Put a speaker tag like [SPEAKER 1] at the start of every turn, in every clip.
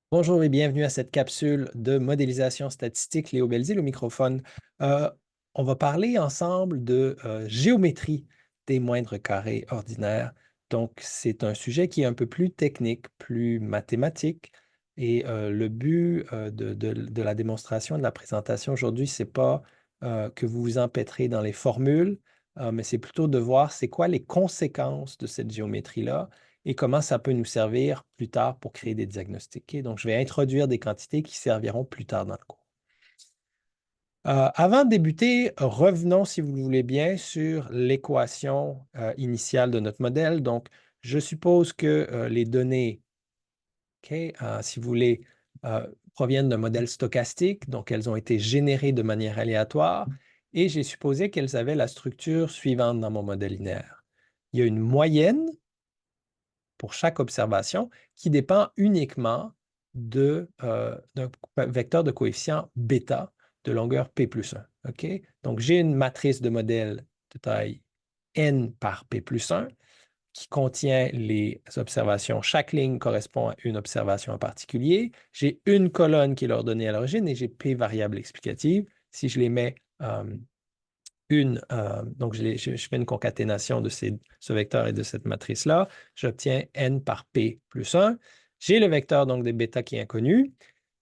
[SPEAKER 1] Bonjour et bienvenue à cette capsule de modélisation statistique. Léo Belzile au microphone. Euh, on va parler ensemble de géométrie des moindres carrés ordinaires. Donc, c'est un sujet qui est un peu plus technique, plus mathématique. Et le but de la démonstration, de la présentation aujourd'hui, ce n'est pas que vous vous empêtrez dans les formules, mais c'est plutôt de voir c'est quoi les conséquences de cette géométrie-là et comment ça peut nous servir plus tard pour créer des diagnostics. Ok? Donc, je vais introduire des quantités qui serviront plus tard dans le cours. Avant de débuter, revenons, si vous le voulez bien, sur l'équation initiale de notre modèle. Donc, je suppose que les données, ok, si vous voulez, proviennent d'un modèle stochastique, donc elles ont été générées de manière aléatoire, et j'ai supposé qu'elles avaient la structure suivante dans mon modèle linéaire. Il y a une moyenne pour chaque observation qui dépend uniquement d'un vecteur de coefficient bêta de longueur P plus 1. OK? Donc, j'ai une matrice de modèle de taille n par P plus 1 qui contient les observations. Chaque ligne correspond à une observation en particulier. J'ai une colonne qui est l'ordonnée à l'origine et j'ai P variables explicatives. Si je les mets donc je fais une concaténation de ce vecteur et de cette matrice-là. J'obtiens n par p plus 1. J'ai le vecteur donc des bêta qui est inconnu.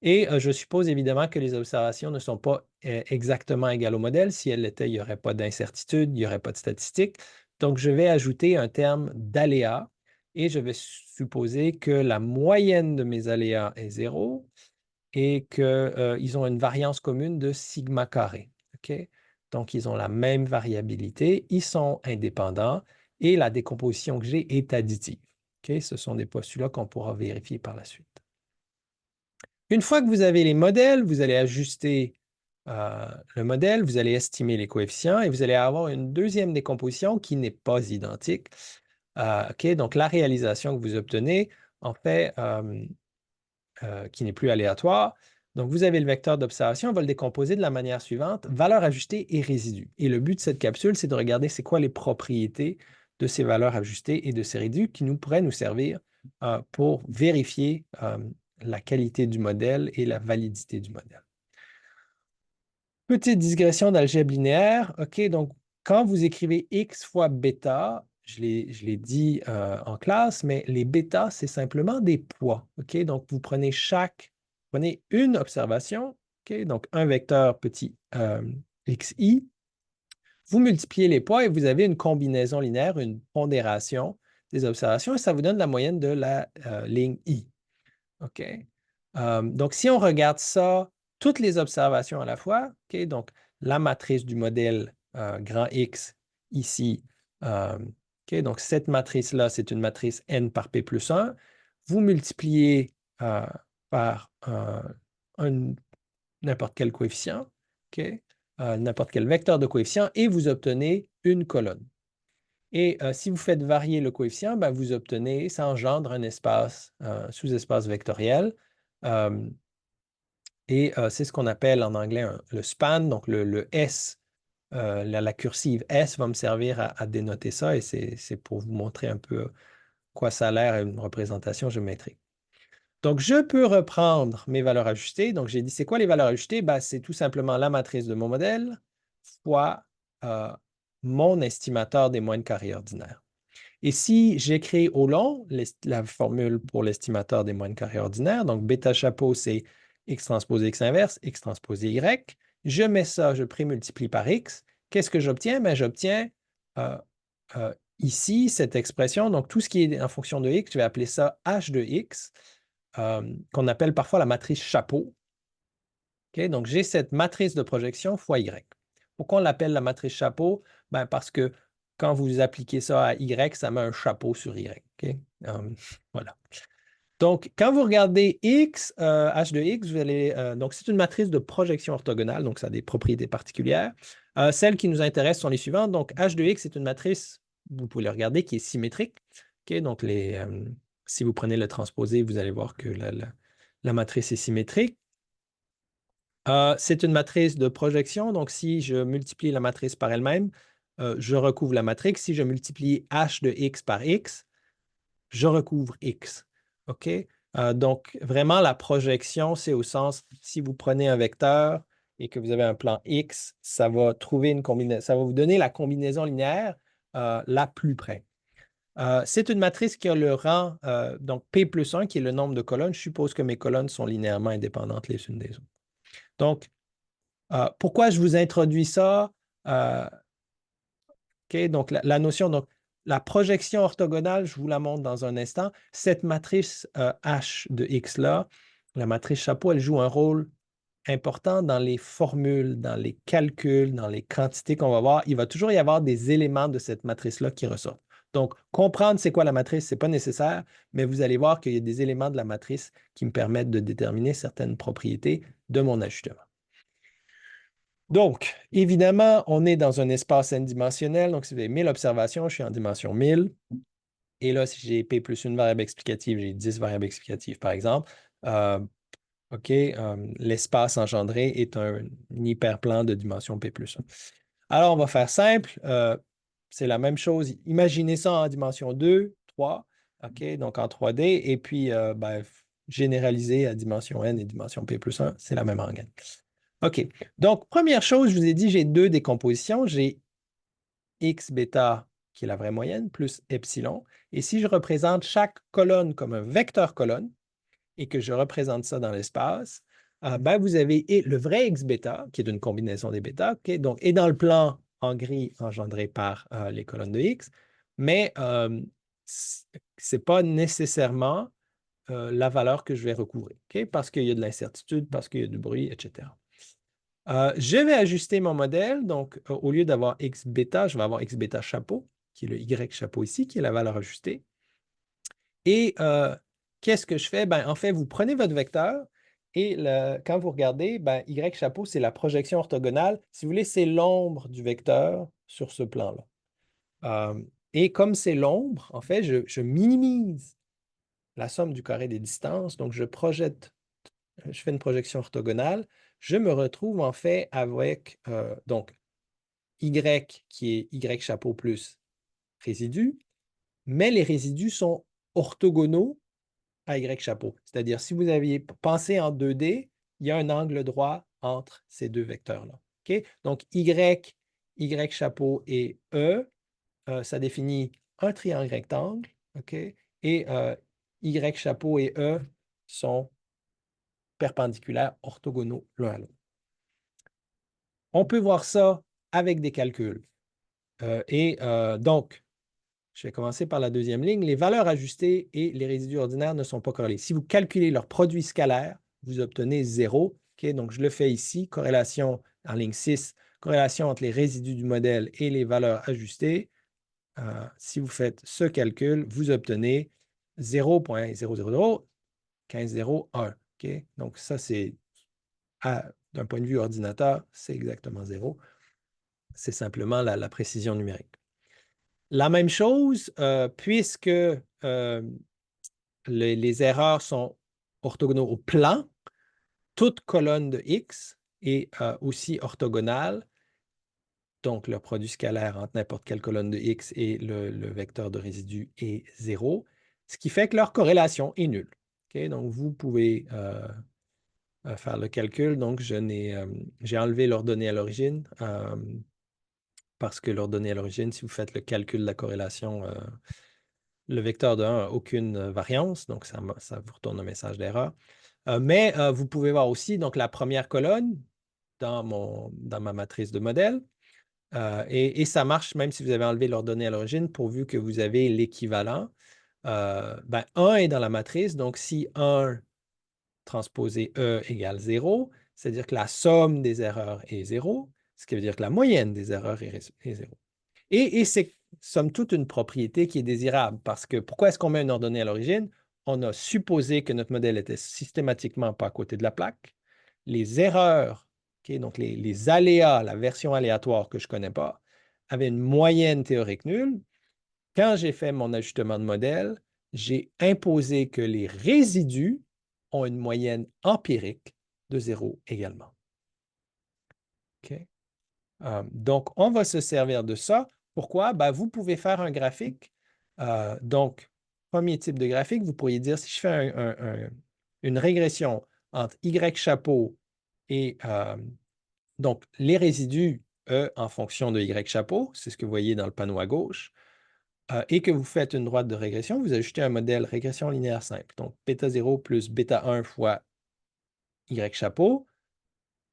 [SPEAKER 1] Et je suppose évidemment que les observations ne sont pas exactement égales au modèle. Si elles l'étaient, il n'y aurait pas d'incertitude, il n'y aurait pas de statistique. Donc, je vais ajouter un terme d'aléa et je vais supposer que la moyenne de mes aléas est 0 et qu'ils ont une variance commune de sigma carré. OK? Donc, ils ont la même variabilité, ils sont indépendants et la décomposition que j'ai est additive. OK? Ce sont des postulats qu'on pourra vérifier par la suite. Une fois que vous avez les modèles, vous allez ajuster le modèle, vous allez estimer les coefficients et vous allez avoir une deuxième décomposition qui n'est pas identique. OK? Donc, la réalisation que vous obtenez, en fait, qui n'est plus aléatoire. Donc, vous avez le vecteur d'observation, on va le décomposer de la manière suivante, valeur ajustée et résidu. Et le but de cette capsule, c'est de regarder c'est quoi les propriétés de ces valeurs ajustées et de ces résidus qui pourraient nous servir pour vérifier la qualité du modèle et la validité du modèle. Petite digression d'algèbre linéaire. OK, donc quand vous écrivez x fois bêta, je l'ai dit en classe, mais les bêtas, c'est simplement des poids. OK, donc vous prenez une observation, OK, donc un vecteur petit xi, vous multipliez les poids et vous avez une combinaison linéaire, une pondération des observations, et ça vous donne la moyenne de la ligne i. OK? Donc, si on regarde ça, toutes les observations à la fois, OK? Donc, la matrice du modèle grand X ici, OK? Donc, cette matrice-là, c'est une matrice n par p plus 1. Vous multipliez par n'importe quel coefficient, OK? N'importe quel vecteur de coefficient, et vous obtenez une colonne. Et si vous faites varier le coefficient, ben, vous obtenez, ça engendre un espace, sous-espace vectoriel. Et c'est ce qu'on appelle en anglais le span. Donc, le S, la cursive S va me servir à dénoter ça et c'est pour vous montrer un peu quoi ça a l'air une représentation géométrique. Donc, je peux reprendre mes valeurs ajustées. Donc, j'ai dit, c'est quoi les valeurs ajustées? Ben, c'est tout simplement la matrice de mon modèle fois mon estimateur des moyennes carrées ordinaires. Et si j'écris au long la formule pour l'estimateur des moyennes carrées ordinaires, donc bêta chapeau, c'est x transposé x inverse, x transposé y, je mets ça, je prémultiplie par x. Qu'est-ce que j'obtiens? Ben, j'obtiens euh, ici cette expression, donc tout ce qui est en fonction de x, je vais appeler ça h de x, qu'on appelle parfois la matrice chapeau. Okay? Donc, j'ai cette matrice de projection fois y. Pourquoi on l'appelle la matrice chapeau? Ben, parce que quand vous appliquez ça à y, ça met un chapeau sur y. Okay? Voilà. Donc, quand vous regardez x, h de x, vous allez, donc c'est une matrice de projection orthogonale, donc ça a des propriétés particulières. Celles qui nous intéressent sont les suivantes. Donc, h de x est une matrice, vous pouvez le regarder, qui est symétrique. Okay? Donc, si vous prenez le transposé, vous allez voir que la matrice est symétrique. C'est une matrice de projection, donc si je multiplie la matrice par elle-même, je recouvre la matrice. Si je multiplie h de x par x, je recouvre x. OK? Donc, vraiment, la projection, c'est au sens, si vous prenez un vecteur et que vous avez un plan X, ça va trouver une combinaison, ça va vous donner la combinaison linéaire la plus près. C'est une matrice qui a le rang, donc P plus 1, qui est le nombre de colonnes. Je suppose que mes colonnes sont linéairement indépendantes les unes des autres. Donc, pourquoi je vous introduis ça? Donc, la notion, donc, la projection orthogonale, je vous la montre dans un instant. Cette matrice H de X-là, la matrice chapeau, elle joue un rôle important dans les formules, dans les calculs, dans les quantités qu'on va voir. Il va toujours y avoir des éléments de cette matrice-là qui ressortent. Donc, comprendre c'est quoi la matrice, ce n'est pas nécessaire, mais vous allez voir qu'il y a des éléments de la matrice qui me permettent de déterminer certaines propriétés de mon ajustement. Donc, évidemment, on est dans un espace n-dimensionnel. Donc, si vous avez 1000 observations, je suis en dimension 1000. Et là, si j'ai P plus une variable explicative, j'ai 10 variables explicatives, par exemple. OK, l'espace engendré est un hyperplan de dimension P plus 1. Alors, on va faire simple. C'est la même chose. Imaginez ça en dimension 2, 3, OK, donc en 3D. Et puis, généraliser à dimension n et dimension P plus 1, c'est la même rengaine. OK. Donc, première chose, je vous ai dit, j'ai deux décompositions. J'ai x bêta, qui est la vraie moyenne, plus epsilon. Et si je représente chaque colonne comme un vecteur colonne et que je représente ça dans l'espace, vous avez le vrai x bêta, qui est une combinaison des bêta, okay, donc, est dans le plan en gris engendré par les colonnes de x, mais ce n'est pas nécessairement la valeur que je vais recouvrir, okay, parce qu'il y a de l'incertitude, parce qu'il y a du bruit, etc. Je vais ajuster mon modèle. Donc, au lieu d'avoir x bêta, je vais avoir x bêta chapeau, qui est le y chapeau ici, qui est la valeur ajustée. Et qu'est-ce que je fais? En fait, vous prenez votre vecteur et quand vous regardez, y chapeau, c'est la projection orthogonale. Si vous voulez, c'est l'ombre du vecteur sur ce plan-là. Et comme c'est l'ombre, en fait, je minimise la somme du carré des distances. Donc, je fais une projection orthogonale. Je me retrouve en fait avec donc y qui est y chapeau plus résidu, mais les résidus sont orthogonaux à y chapeau. C'est-à-dire, si vous aviez pensé en 2D, il y a un angle droit entre ces deux vecteurs-là. Okay? Donc, y chapeau et E, ça définit un triangle rectangle, okay? Et y chapeau et E sont perpendiculaires, orthogonaux l'un à l'autre. On peut voir ça avec des calculs. Donc, je vais commencer par la deuxième ligne. Les valeurs ajustées et les résidus ordinaires ne sont pas corrélés. Si vous calculez leur produit scalaire, vous obtenez 0. Okay? Donc, je le fais ici, corrélation en ligne 6, corrélation entre les résidus du modèle et les valeurs ajustées. Si vous faites ce calcul, vous obtenez 0,0001501. Okay? Donc, ça, c'est d'un point de vue ordinateur, c'est exactement 0. C'est simplement la précision numérique. La même chose, puisque les erreurs sont orthogonaux au plan, toute colonne de x est aussi orthogonale, donc le produit scalaire entre n'importe quelle colonne de x et le vecteur de résidu est 0, ce qui fait que leur corrélation est nulle. Okay? Donc, vous pouvez faire le calcul. Donc, j'ai enlevé l'ordonnée à l'origine parce que l'ordonnée à l'origine, si vous faites le calcul de la corrélation, le vecteur de 1 n'a aucune variance, donc ça vous retourne un message d'erreur. Mais vous pouvez voir aussi donc, la première colonne dans ma matrice de modèle. Et ça marche même si vous avez enlevé l'ordonnée à l'origine, pourvu que vous avez l'équivalent. 1 est dans la matrice, donc si 1 transposé E égale 0, c'est-à-dire que la somme des erreurs est 0, ce qui veut dire que la moyenne des erreurs est 0. Et c'est somme toute une propriété qui est désirable parce que pourquoi est-ce qu'on met une ordonnée à l'origine? On a supposé que notre modèle était systématiquement pas à côté de la plaque. Les erreurs, okay, donc les aléas, la version aléatoire que je ne connais pas, avaient une moyenne théorique nulle. Quand j'ai fait mon ajustement de modèle, j'ai imposé que les résidus ont une moyenne empirique de 0 également. Okay? Donc, on va se servir de ça. Pourquoi? Vous pouvez faire un graphique. Donc, premier type de graphique, vous pourriez dire, si je fais une régression entre Y chapeau et donc les résidus E en fonction de Y chapeau, c'est ce que vous voyez dans le panneau à gauche, et que vous faites une droite de régression, vous ajoutez un modèle régression linéaire simple. Donc, bêta 0 plus bêta 1 fois Y chapeau.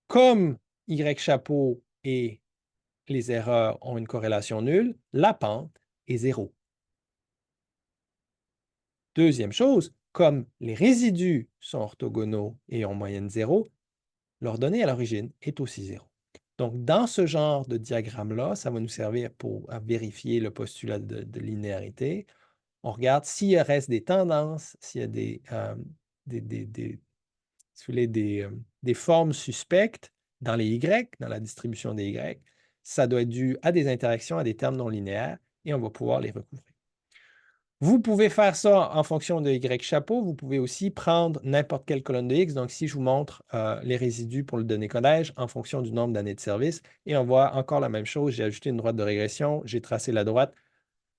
[SPEAKER 1] Comme Y chapeau et les erreurs ont une corrélation nulle, la pente est 0. Deuxième chose, comme les résidus sont orthogonaux et ont moyenne 0, l'ordonnée à l'origine est aussi 0. Donc, dans ce genre de diagramme-là, ça va nous servir à vérifier le postulat de linéarité. On regarde s'il reste des tendances, s'il y a des formes suspectes dans les Y, dans la distribution des Y. Ça doit être dû à des interactions, à des termes non linéaires, et on va pouvoir les recouvrer. Vous pouvez faire ça en fonction de Y chapeau. Vous pouvez aussi prendre n'importe quelle colonne de X. Donc, si je vous montre les résidus pour le donné collège en fonction du nombre d'années de service, et on voit encore la même chose. J'ai ajouté une droite de régression, j'ai tracé la droite,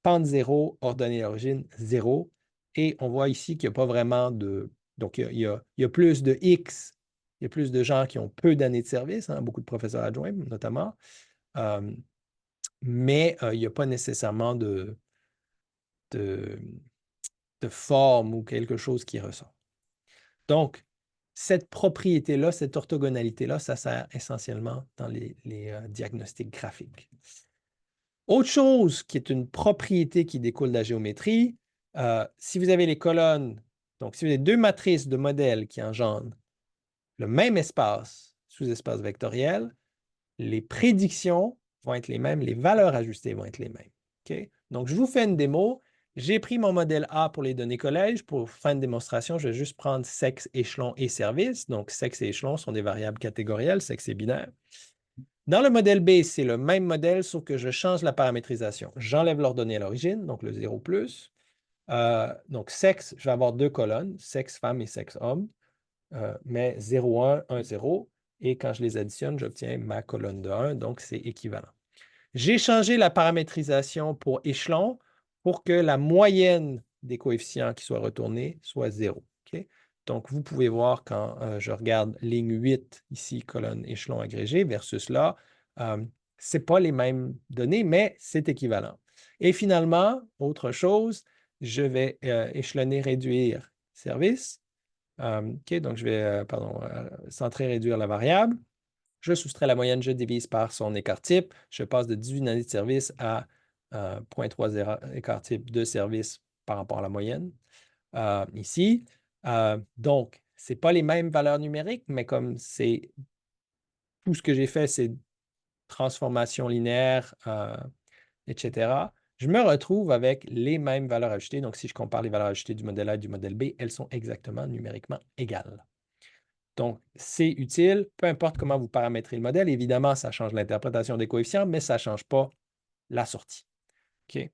[SPEAKER 1] pente 0, ordonnée d'origine 0. Et on voit ici qu'il n'y a pas vraiment de... Donc, il y a plus de X, il y a plus de gens qui ont peu d'années de service, hein, beaucoup de professeurs adjoints notamment, mais il n'y a pas nécessairement de forme ou quelque chose qui ressort. Donc, cette propriété-là, cette orthogonalité-là, ça sert essentiellement dans les diagnostics graphiques. Autre chose qui est une propriété qui découle de la géométrie, si vous avez les colonnes, donc si vous avez deux matrices de modèles qui engendrent le même espace, sous-espace vectoriel, les prédictions vont être les mêmes, les valeurs ajustées vont être les mêmes. Okay? Donc, je vous fais une démo. J'ai pris mon modèle A pour les données collège. Pour faire une démonstration, je vais juste prendre sexe, échelon et service. Donc, sexe et échelon sont des variables catégorielles, sexe et binaire. Dans le modèle B, c'est le même modèle, sauf que je change la paramétrisation. J'enlève l'ordonnée à l'origine, donc le 0 plus. Donc, sexe, je vais avoir deux colonnes, sexe femme et sexe homme, mais 0, 1, 1, 0. Et quand je les additionne, j'obtiens ma colonne de 1, donc c'est équivalent. J'ai changé la paramétrisation pour échelon pour que la moyenne des coefficients qui soient retournés soit 0. Okay? Donc, vous pouvez voir quand je regarde ligne 8, ici, colonne échelon agrégé, versus là, ce n'est pas les mêmes données, mais c'est équivalent. Et finalement, autre chose, je vais échelonner, réduire service. OK, donc je vais, centrer, réduire la variable. Je soustrais la moyenne, je divise par son écart type. Je passe de 18 années de service à 0,3 écart type de service par rapport à la moyenne ici. Donc, ce n'est pas les mêmes valeurs numériques, mais comme c'est tout ce que j'ai fait, c'est transformation linéaire, etc., je me retrouve avec les mêmes valeurs ajoutées. Donc, si je compare les valeurs ajoutées du modèle A et du modèle B, elles sont exactement numériquement égales. Donc, c'est utile, peu importe comment vous paramétrez le modèle. Évidemment, ça change l'interprétation des coefficients, mais ça ne change pas la sortie. OK?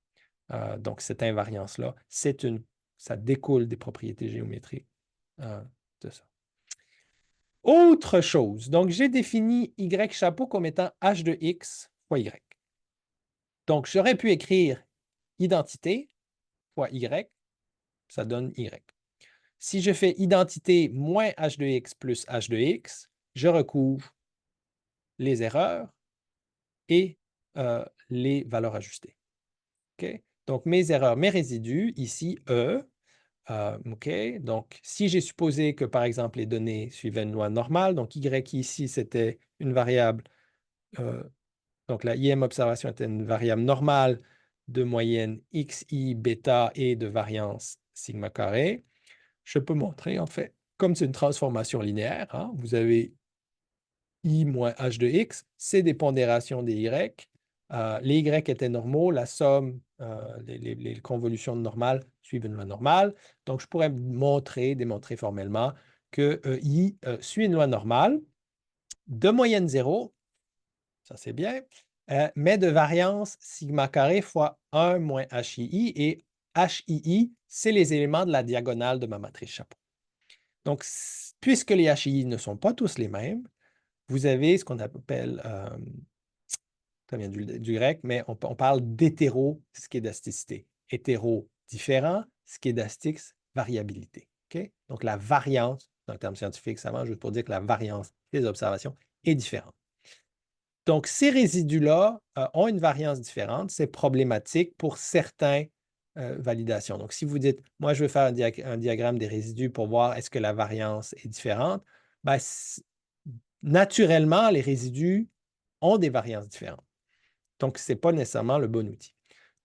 [SPEAKER 1] Donc, cette invariance-là, ça découle des propriétés géométriques de ça. Autre chose, donc j'ai défini Y chapeau comme étant H de X fois Y. Donc, j'aurais pu écrire identité fois Y, ça donne Y. Si je fais identité moins H de X plus H de X, je recouvre les erreurs et les valeurs ajustées. Okay? Donc, mes erreurs, mes résidus, ici, E. OK? Donc, si j'ai supposé que, par exemple, les données suivaient une loi normale, donc Y ici, c'était une variable, donc la IM observation était une variable normale de moyenne XI, bêta et de variance sigma carré, je peux montrer, en fait, comme c'est une transformation linéaire, hein, vous avez I moins H de X, c'est des pondérations des Y. Les Y étaient normaux, la somme, les convolutions normales suivent une loi normale. Donc, je pourrais démontrer formellement que I suit une loi normale de moyenne 0, ça c'est bien, mais de variance sigma carré fois 1 moins HII, et HII, c'est les éléments de la diagonale de ma matrice chapeau. Donc, puisque les HII ne sont pas tous les mêmes, vous avez ce qu'on appelle, ça vient du grec, mais on parle d'hétéro-schédasticité. Hétéro, différent, skédastique, variabilité. Okay? Donc, la variance, c'est un terme scientifique savant, juste pour dire que la variance des observations est différente. Donc, ces résidus-là ont une variance différente. C'est problématique pour certaines validations. Donc, si vous dites, moi, je veux faire un diagramme des résidus pour voir est-ce que la variance est différente, ben, naturellement, les résidus ont des variances différentes. Donc, ce n'est pas nécessairement le bon outil.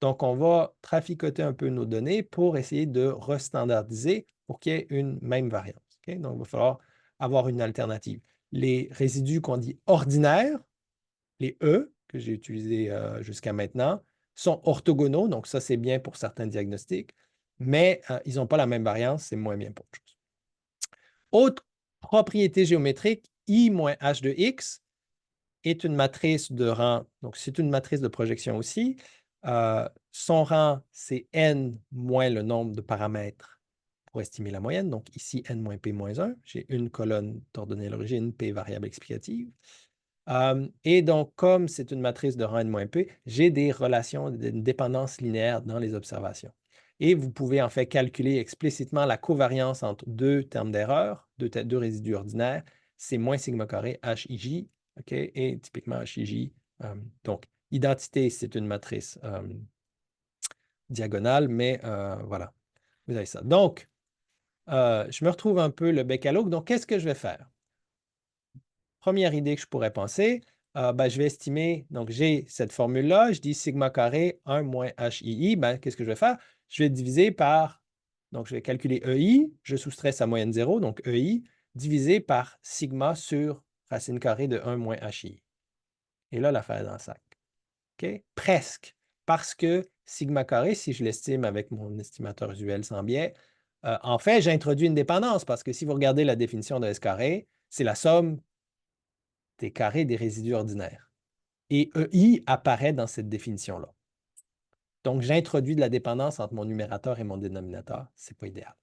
[SPEAKER 1] Donc, on va traficoter un peu nos données pour essayer de restandardiser pour qu'il y ait une même variance. Okay? Donc, il va falloir avoir une alternative. Les résidus qu'on dit ordinaires, les E que j'ai utilisés jusqu'à maintenant, sont orthogonaux. Donc, ça, c'est bien pour certains diagnostics, mais ils n'ont pas la même variance, c'est moins bien pour autre chose. Autre propriété géométrique, I moins H de X est une matrice de rang, donc c'est une matrice de projection aussi. Son rang, c'est n moins le nombre de paramètres pour estimer la moyenne. Donc ici, n moins p moins 1. J'ai une colonne d'ordonnée à l'origine, p variable explicative. Et donc, comme c'est une matrice de rang n moins p, j'ai des relations de dépendance linéaire dans les observations. Et vous pouvez en fait calculer explicitement la covariance entre deux termes d'erreur, deux résidus ordinaires, c'est moins sigma carré HIJ, okay? Et typiquement HIJ. Donc, identité, c'est une matrice diagonale, mais voilà, vous avez ça. Donc, je me retrouve un peu le bec à l'eau. Donc, qu'est-ce que je vais faire? Première idée que je pourrais penser, ben, je vais estimer, donc j'ai cette formule-là, je dis sigma carré 1 moins HII, ben, qu'est-ce que je vais faire? Je vais diviser par, donc je vais calculer EI, je soustrais sa moyenne 0, donc EI, divisé par sigma sur racine carrée de 1 moins HI. Et là, l'affaire est dans le sac. Okay? Presque, parce que sigma carré, si je l'estime avec mon estimateur usuel sans biais, en fait, j'introduis une dépendance, parce que si vous regardez la définition de S carré, c'est la somme des carrés des résidus ordinaires. Et EI apparaît dans cette définition-là. Donc, j'introduis de la dépendance entre mon numérateur et mon dénominateur. Ce n'est pas idéal.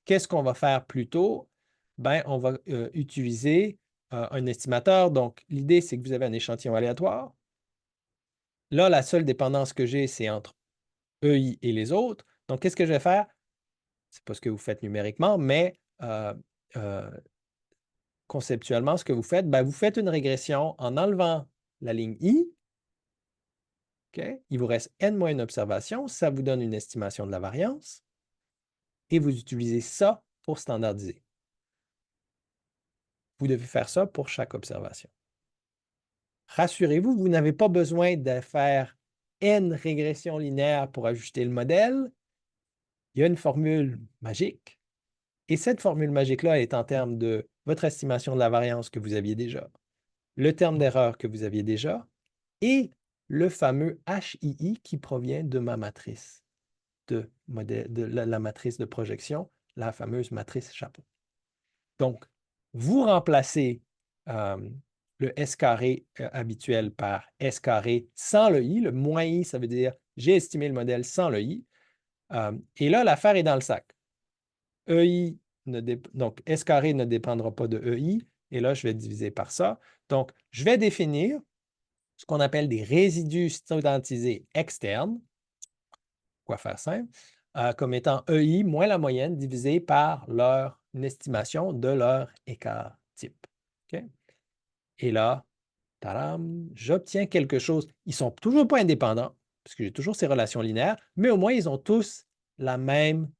[SPEAKER 1] Qu'est-ce qu'on va faire plutôt? Ben, on va utiliser un estimateur. Donc, l'idée, c'est que vous avez un échantillon aléatoire. Là, la seule dépendance que j'ai, c'est entre EI et les autres. Donc, qu'est-ce que je vais faire? Ce n'est pas ce que vous faites numériquement, mais conceptuellement, ce que vous faites, ben, vous faites une régression en enlevant la ligne I. Okay? Il vous reste n moins une observation, ça vous donne une estimation de la variance et vous utilisez ça pour standardiser. Vous devez faire ça pour chaque observation. Rassurez-vous, vous n'avez pas besoin de faire n régressions linéaires pour ajuster le modèle. Il y a une formule magique et cette formule magique-là est en termes de votre estimation de la variance que vous aviez déjà, le terme d'erreur que vous aviez déjà et le fameux HII qui provient de ma matrice. De la matrice de projection, la fameuse matrice chapeau. Donc, vous remplacez le S carré habituel par S carré sans le I. Le moins I, ça veut dire j'ai estimé le modèle sans le I. Et là, l'affaire est dans le sac. EI donc, S carré ne dépendra pas de EI. Et là, je vais diviser par ça. Donc, je vais définir ce qu'on appelle des résidus standardisés externes. Quoi faire simple? Comme étant EI moins la moyenne divisé par leur estimation de leur écart type. Okay? Et là, tadam, j'obtiens quelque chose. Ils ne sont toujours pas indépendants, parce que j'ai toujours ces relations linéaires, mais au moins, ils ont tous la même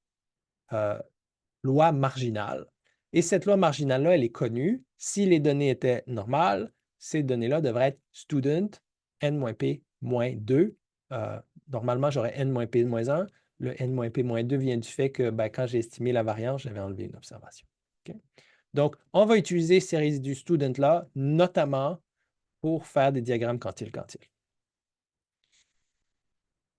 [SPEAKER 1] loi marginale. Et cette loi marginale-là, elle est connue. Si les données étaient normales, ces données-là devraient être student n-p-2. Normalement, j'aurais n-p-1. Le n-p-2 vient du fait que ben, quand j'ai estimé la variance, j'avais enlevé une observation. Okay? Donc, on va utiliser ces résidus student-là, notamment pour faire des diagrammes quantile-quantile.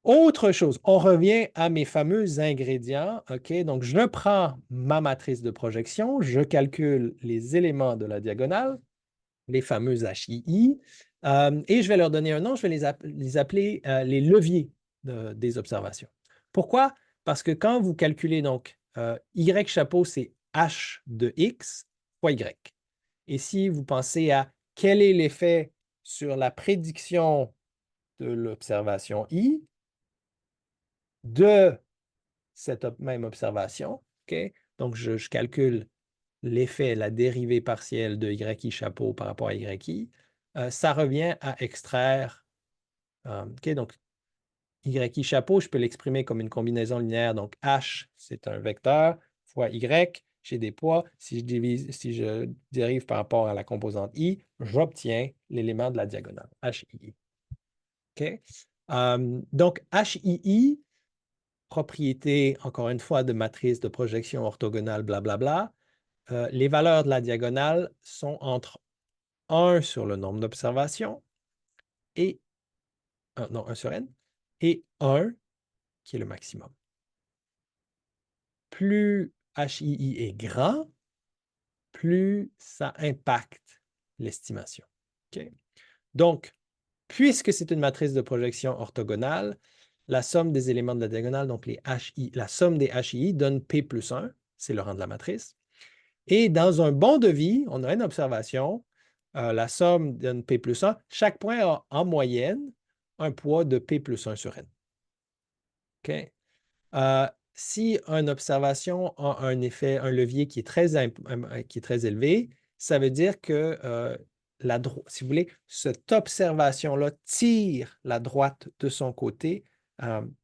[SPEAKER 1] Autre chose, on revient à mes fameux ingrédients. OK? Donc, je prends ma matrice de projection, je calcule les éléments de la diagonale, les fameux HII, et je vais leur donner un nom, je vais les appeler les leviers des observations. Pourquoi? Parce que quand vous calculez, donc, Y chapeau, c'est H de X fois Y. Et si vous pensez à quel est l'effet sur la prédiction de l'observation I, de cette même observation. Okay? Donc, je calcule l'effet, la dérivée partielle de YI chapeau par rapport à YI. Ça revient à extraire. Okay? Donc, YI chapeau, je peux l'exprimer comme une combinaison linéaire. Donc, H, c'est un vecteur, fois Y, j'ai des poids. Si je dérive par rapport à la composante I, j'obtiens l'élément de la diagonale, HII. OK? Donc, HII, propriété, encore une fois, de matrice de projection orthogonale, blablabla. Les valeurs de la diagonale sont entre 1 sur le nombre d'observations et, non, 1 sur n, et 1 qui est le maximum. Plus HII est grand, plus ça impacte l'estimation. Okay? Donc, puisque c'est une matrice de projection orthogonale, la somme des éléments de la diagonale, donc les HI, la somme des HI donne P plus 1, c'est le rang de la matrice. Et dans un bon devis, on a une observation, la somme donne P plus 1. Chaque point a en moyenne un poids de P plus 1 sur N. OK? Si une observation a un effet, un levier qui est très élevé, ça veut dire que, si vous voulez, cette observation-là tire la droite de son côté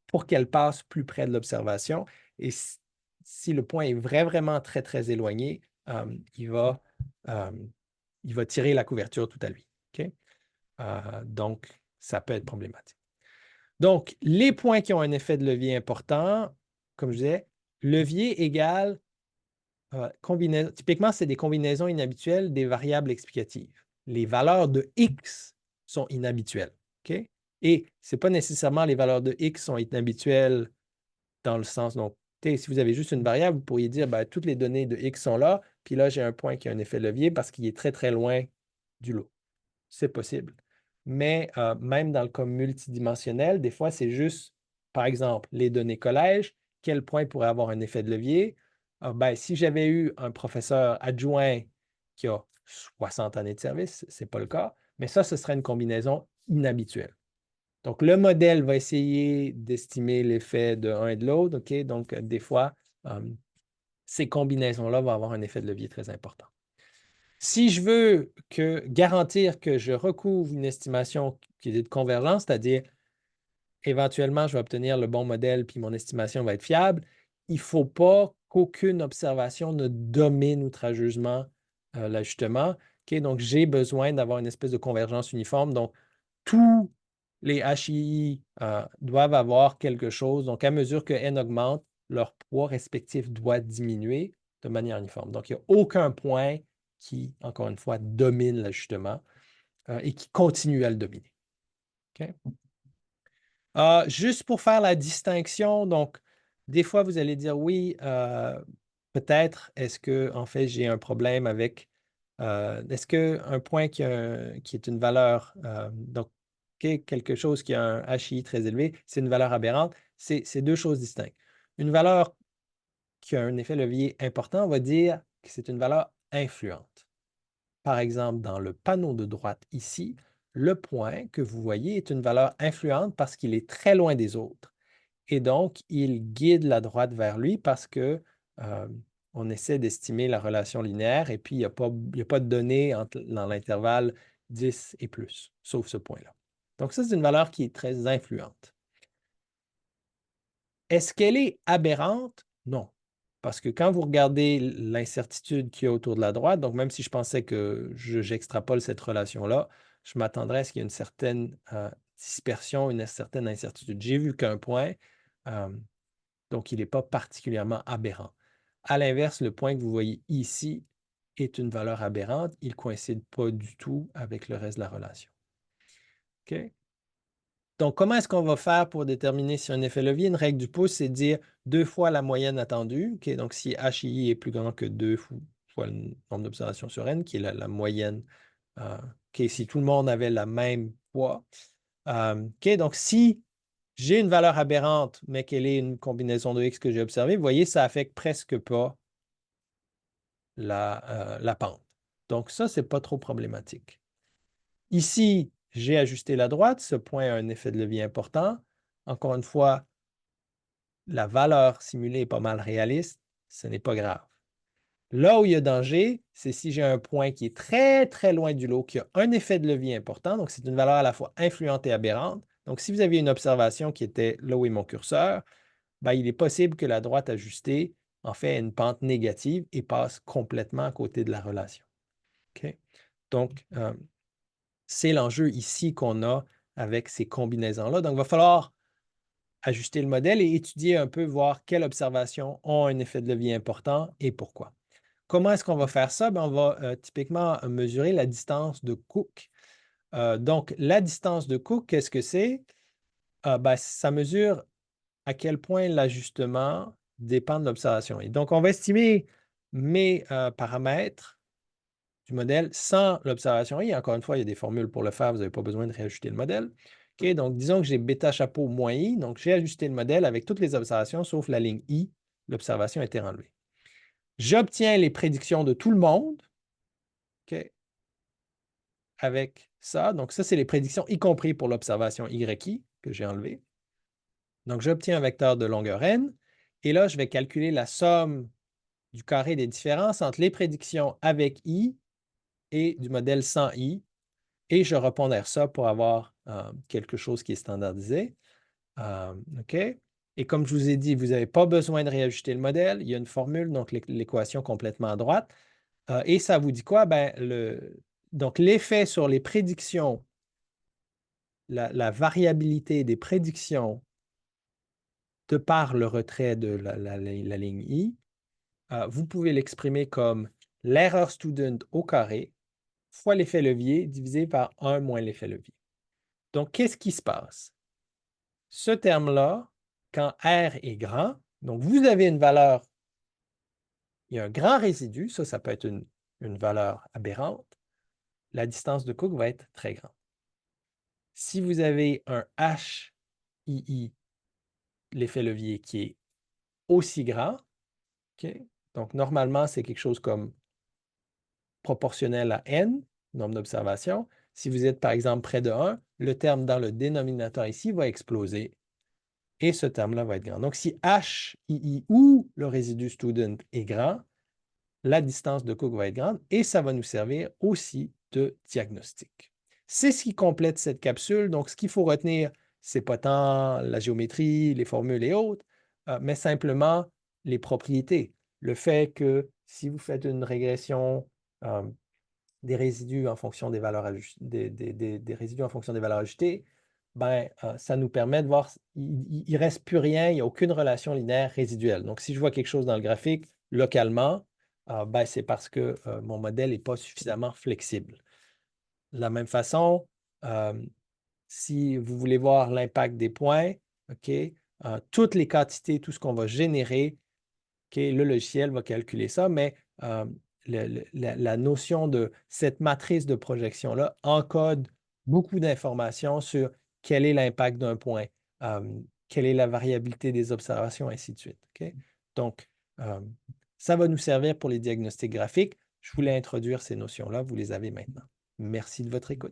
[SPEAKER 1] pour qu'elle passe plus près de l'observation. Et si le point est vraiment très, très éloigné, il va tirer la couverture tout à lui. Okay? Donc, ça peut être problématique. Donc, les points qui ont un effet de levier important, comme je disais, levier égale combinaison. Typiquement, c'est des combinaisons inhabituelles des variables explicatives. Les valeurs de X sont inhabituelles. Okay? Et ce n'est pas nécessairement les valeurs de X sont inhabituelles dans le sens, donc, si vous avez juste une variable, vous pourriez dire, ben, toutes les données de X sont là, puis là, j'ai un point qui a un effet de levier parce qu'il est très, très loin du lot. C'est possible. Mais même dans le cas multidimensionnel, des fois, c'est juste, par exemple, les données collège, quel point pourrait avoir un effet de levier? Ben, si j'avais eu un professeur adjoint qui a 60 années de service, ce n'est pas le cas, mais ça, ce serait une combinaison inhabituelle. Donc, le modèle va essayer d'estimer l'effet de l'un et de l'autre. OK? Donc, des fois, ces combinaisons-là vont avoir un effet de levier très important. Si je veux garantir que je recouvre une estimation qui est de convergence, c'est-à-dire éventuellement, je vais obtenir le bon modèle puis mon estimation va être fiable, il ne faut pas qu'aucune observation ne domine outrageusement l'ajustement. Okay? Donc, j'ai besoin d'avoir une espèce de convergence uniforme. Donc, tous les HII doivent avoir quelque chose. Donc, à mesure que n augmente, leur poids respectif doit diminuer de manière uniforme. Donc, il n'y a aucun point qui, encore une fois, domine l'ajustement et qui continue à le dominer. Okay? Juste pour faire la distinction, donc, des fois, vous allez dire oui, peut-être, est-ce que, en fait, j'ai un problème avec, est-ce qu'un point qui est une valeur, donc, quelque chose qui a un HI très élevé, c'est une valeur aberrante, c'est deux choses distinctes. Une valeur qui a un effet levier important, on va dire que c'est une valeur influente. Par exemple, dans le panneau de droite ici, le point que vous voyez est une valeur influente parce qu'il est très loin des autres. Et donc, il guide la droite vers lui parce que on essaie d'estimer la relation linéaire et puis il n'y a pas de données dans l'intervalle 10 et plus, sauf ce point-là. Donc, ça, c'est une valeur qui est très influente. Est-ce qu'elle est aberrante? Non. Parce que quand vous regardez l'incertitude qu'il y a autour de la droite, donc même si je pensais que j'extrapole cette relation-là, je m'attendrais à ce qu'il y ait une certaine dispersion, une certaine incertitude. J'ai vu qu'un point, donc il n'est pas particulièrement aberrant. À l'inverse, le point que vous voyez ici est une valeur aberrante. Il ne coïncide pas du tout avec le reste de la relation. OK? Donc, comment est-ce qu'on va faire pour déterminer si un effet levier? Une règle du pouce, c'est de dire 2 fois la moyenne attendue. Okay? Donc, si HI est plus grand que 2 fois le nombre d'observations sur N, qui est la moyenne, si tout le monde avait la même poids. Donc, si j'ai une valeur aberrante, mais qu'elle est une combinaison de X que j'ai observée, vous voyez, ça affecte presque pas la pente. Donc, ça, ce n'est pas trop problématique. Ici, j'ai ajusté la droite. Ce point a un effet de levier important. Encore une fois, la valeur simulée est pas mal réaliste, ce n'est pas grave. Là où il y a danger, c'est si j'ai un point qui est très, très loin du lot, qui a un effet de levier important. Donc, c'est une valeur à la fois influente et aberrante. Donc, si vous aviez une observation qui était là où est mon curseur, ben, il est possible que la droite ajustée en fait une pente négative et passe complètement à côté de la relation. Okay? Donc, c'est l'enjeu ici qu'on a avec ces combinaisons-là. Donc, il va falloir ajuster le modèle et étudier un peu, voir quelles observations ont un effet de levier important et pourquoi. Comment est-ce qu'on va faire ça? Bien, on va typiquement mesurer la distance de Cook. Donc, la distance de Cook, qu'est-ce que c'est? Ben, ça mesure à quel point l'ajustement dépend de l'observation. Et donc, on va estimer mes paramètres du modèle sans l'observation I. Encore une fois, il y a des formules pour le faire, vous n'avez pas besoin de réajuster le modèle. OK, donc, disons que j'ai bêta chapeau moins I, donc j'ai ajusté le modèle avec toutes les observations sauf la ligne I. L'observation a été enlevée. J'obtiens les prédictions de tout le monde. OK, avec ça. Donc, ça, c'est les prédictions, y compris pour l'observation YI que j'ai enlevée. Donc, j'obtiens un vecteur de longueur n. Et là, je vais calculer la somme du carré des différences entre les prédictions avec I et du modèle sans I. Et je repondère ça pour avoir quelque chose qui est standardisé. OK? Et comme je vous ai dit, vous n'avez pas besoin de réajuster le modèle. Il y a une formule, donc l'équation complètement à droite. Et ça vous dit quoi? Ben, donc, l'effet sur les prédictions, la variabilité des prédictions de par le retrait de la ligne I, vous pouvez l'exprimer comme l'erreur student au carré fois l'effet levier divisé par 1 moins l'effet levier. Donc, qu'est-ce qui se passe? Ce terme-là, quand R est grand, donc vous avez une valeur, il y a un grand résidu, ça peut être une valeur aberrante, la distance de Cook va être très grande. Si vous avez un HII, l'effet levier qui est aussi grand, okay, donc normalement, c'est quelque chose comme proportionnel à n, nombre d'observations. Si vous êtes, par exemple, près de 1, le terme dans le dénominateur ici va exploser et ce terme-là va être grand. Donc, si HII ou le résidu student est grand, la distance de Cook va être grande et ça va nous servir aussi de diagnostic. C'est ce qui complète cette capsule. Donc, ce qu'il faut retenir, ce n'est pas tant la géométrie, les formules et autres, mais simplement les propriétés. Le fait que si vous faites une régression des résidus en fonction des valeurs des résidus en fonction des valeurs ajoutées, ben, ça nous permet de voir, il ne reste plus rien, il n'y a aucune relation linéaire résiduelle. Donc, si je vois quelque chose dans le graphique localement, ben, c'est parce que mon modèle n'est pas suffisamment flexible. De la même façon, si vous voulez voir l'impact des points, OK, toutes les quantités, tout ce qu'on va générer, OK, le logiciel va calculer ça, mais la notion de cette matrice de projection-là encode beaucoup d'informations sur quel est l'impact d'un point, quelle est la variabilité des observations, ainsi de suite. Okay? Donc, ça va nous servir pour les diagnostics graphiques. Je voulais introduire ces notions-là, vous les avez maintenant. Merci de votre écoute.